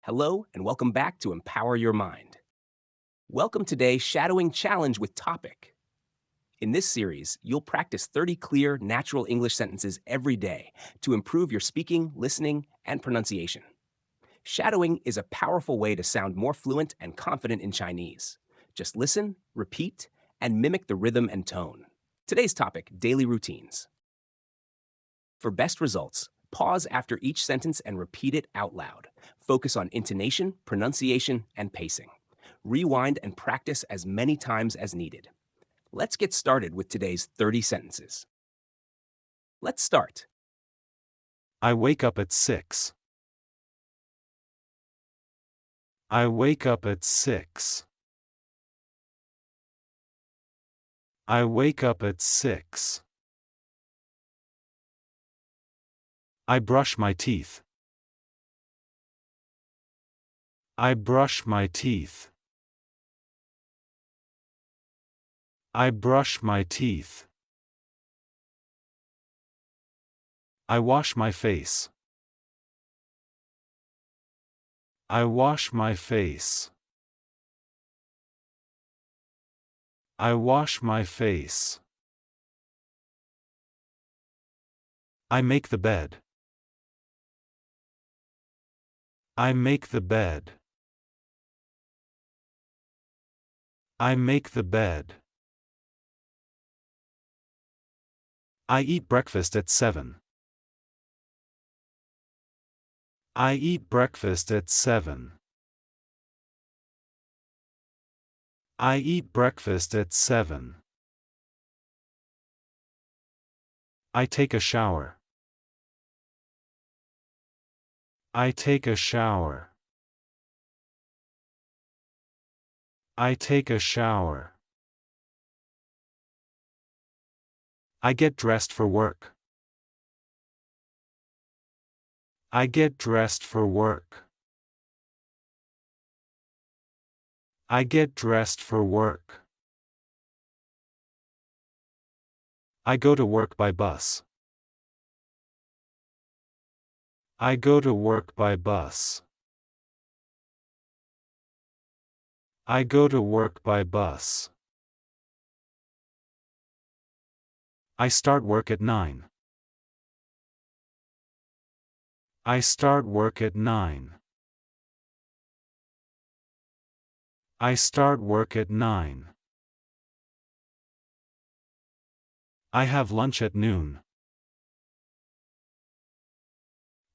Hello, and welcome back to Empower Your Mind. Welcome today's Shadowing Challenge with Topic. In this series, you'll practice 30 clear, natural English sentences every day to improve your speaking, listening, and pronunciation. Shadowing is a powerful way to sound more fluent and confident in Chinese. Just listen, repeat, and mimic the rhythm and tone. Today's topic, daily routines. For best results, pause after each sentence and repeat it out loud. Focus on intonation, pronunciation, and pacing. Rewind and practice as many times as needed. Let's get started with today's 30 sentences. Let's start. I wake up at 6. I wake up at 6. I wake up at 6. I brush my teeth. I brush my teeth. I brush my teeth. I wash my face. I wash my face. I wash my face. I make the bed. I make the bed. I make the bed. I eat breakfast at 7. I eat breakfast at 7. I eat breakfast at 7. I take a shower. I take a shower. I take a shower. I get dressed for work. I get dressed for work. I get dressed for work. I go to work by bus. I go to work by bus. I go to work by bus. I start work at 9. I start work at 9. I start work at 9. I have lunch at noon.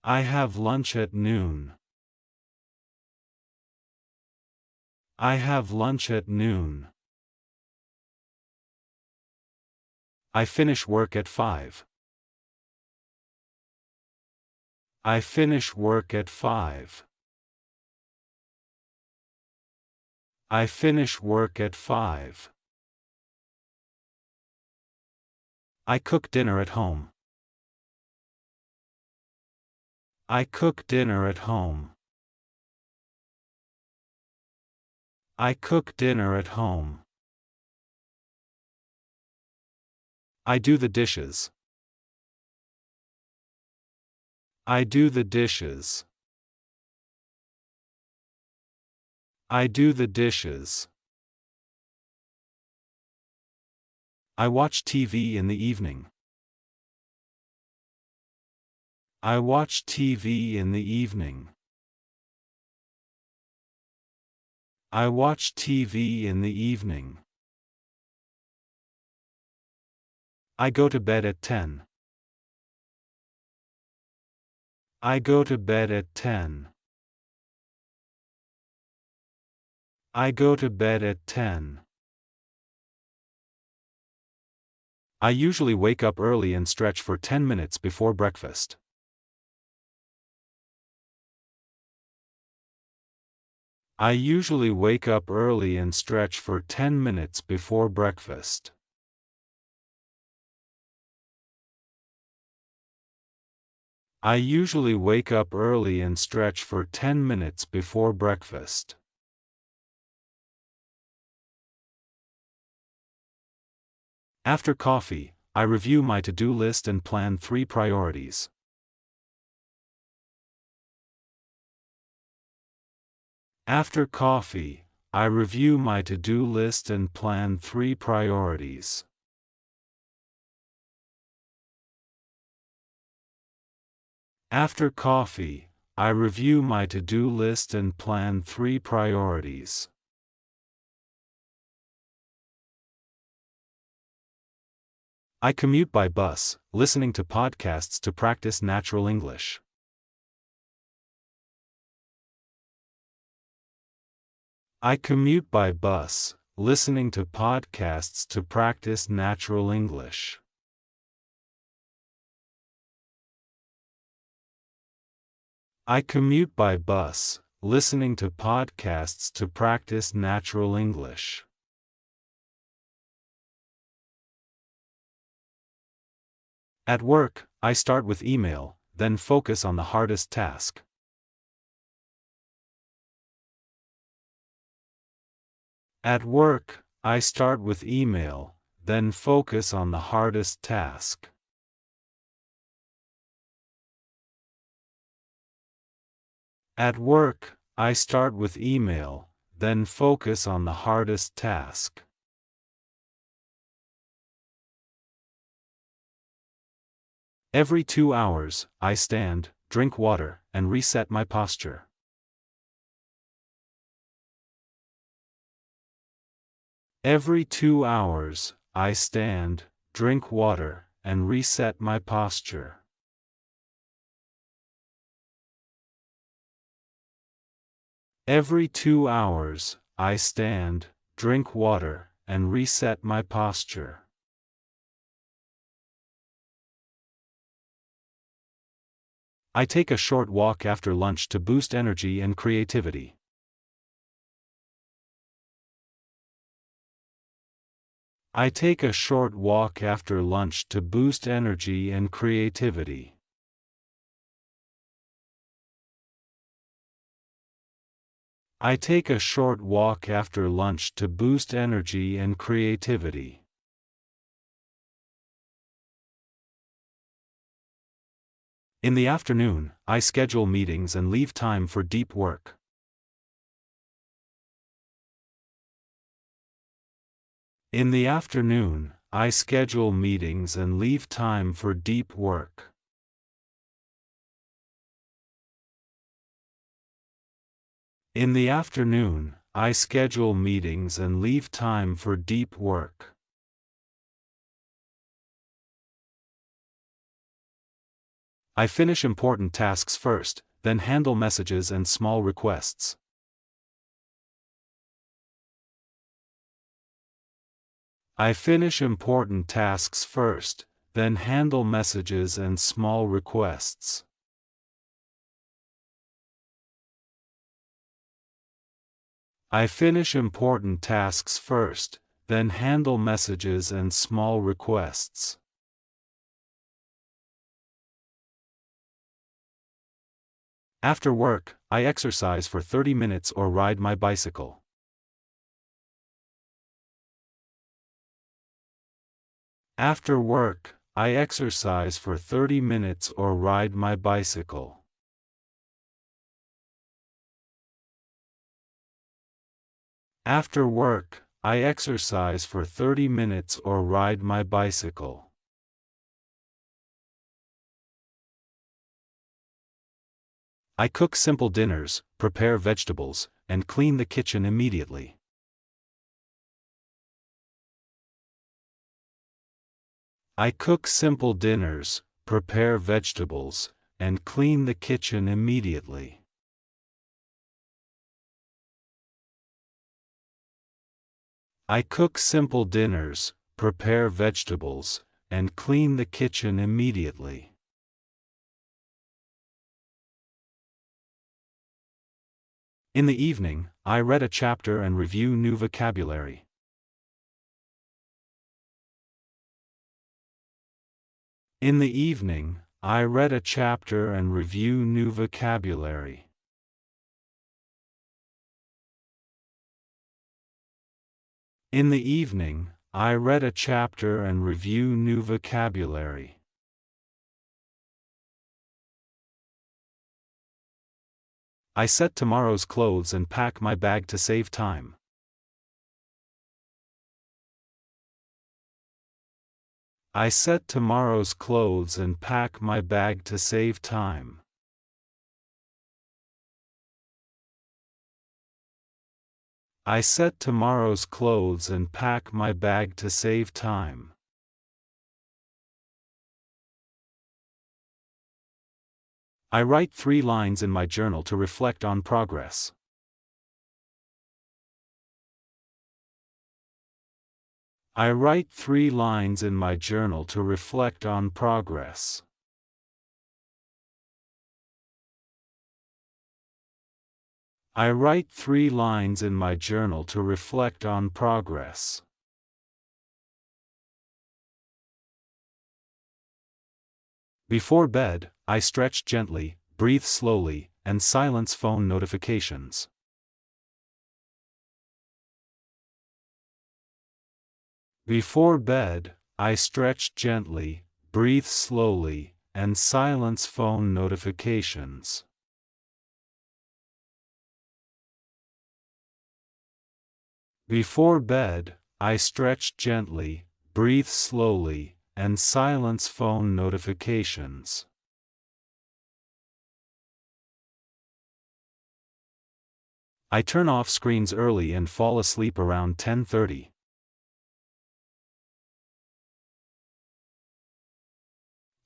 I have lunch at noon. I have lunch at noon. I finish work at 5. I finish work at 5. I finish work at 5. I cook dinner at home. I cook dinner at home. I cook dinner at home. I do the dishes. I do the dishes. I do the dishes. I watch TV in the evening. I watch TV in the evening. I watch TV in the evening. I go to bed at 10. I go to bed at 10. I go to bed at 10. I usually wake up early and stretch for 10 minutes before breakfast. I usually wake up early and stretch for 10 minutes before breakfast. I usually wake up early and stretch for 10 minutes before breakfast. After coffee, I review my to-do list and plan 3 priorities. After coffee, I review my to-do list and plan 3 priorities. After coffee, I review my to-do list and plan 3 priorities. I commute by bus, listening to podcasts to practice natural English. I commute by bus, listening to podcasts to practice natural English. I commute by bus, listening to podcasts to practice natural English. At work, I start with email, then focus on the hardest task. At work, I start with email, then focus on the hardest task. At work, I start with email, then focus on the hardest task. Every 2 hours, I stand, drink water, and reset my posture. Every 2 hours, I stand, drink water, and reset my posture. Every 2 hours, I stand, drink water, and reset my posture. I take a short walk after lunch to boost energy and creativity. I take a short walk after lunch to boost energy and creativity. I take a short walk after lunch to boost energy and creativity. In the afternoon, I schedule meetings and leave time for deep work. In the afternoon, I schedule meetings and leave time for deep work. In the afternoon, I schedule meetings and leave time for deep work. I finish important tasks first, then handle messages and small requests. I finish important tasks first, then handle messages and small requests. I finish important tasks first, then handle messages and small requests. After work, I exercise for 30 minutes or ride my bicycle. After work, I exercise for 30 minutes or ride my bicycle. After work, I exercise for 30 minutes or ride my bicycle. I cook simple dinners, prepare vegetables, and clean the kitchen immediately. I cook simple dinners, prepare vegetables, and clean the kitchen immediately. I cook simple dinners, prepare vegetables, and clean the kitchen immediately. In the evening, I read a chapter and review new vocabulary. In the evening, I read a chapter and review new vocabulary. In the evening, I read a chapter and review new vocabulary. I set tomorrow's clothes and pack my bag to save time. I set tomorrow's clothes and pack my bag to save time. I set tomorrow's clothes and pack my bag to save time. I write 3 lines in my journal to reflect on progress. I write 3 lines in my journal to reflect on progress. I write 3 lines in my journal to reflect on progress. Before bed, I stretch gently, breathe slowly, and silence phone notifications. Before bed, I stretch gently, breathe slowly, and silence phone notifications. Before bed, I stretch gently, breathe slowly, and silence phone notifications. I turn off screens early and fall asleep around 10:30.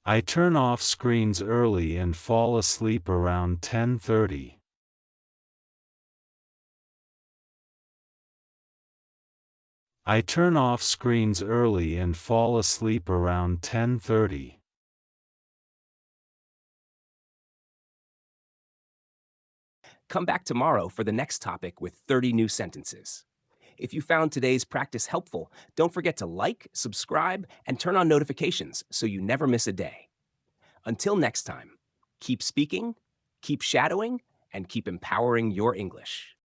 I turn off screens early and fall asleep around 10:30. I turn off screens early and fall asleep around 10:30. Come back tomorrow for the next topic with 30 new sentences. If you found today's practice helpful, don't forget to like, subscribe, and turn on notifications so you never miss a day. Until next time, keep speaking, keep shadowing, and keep empowering your English.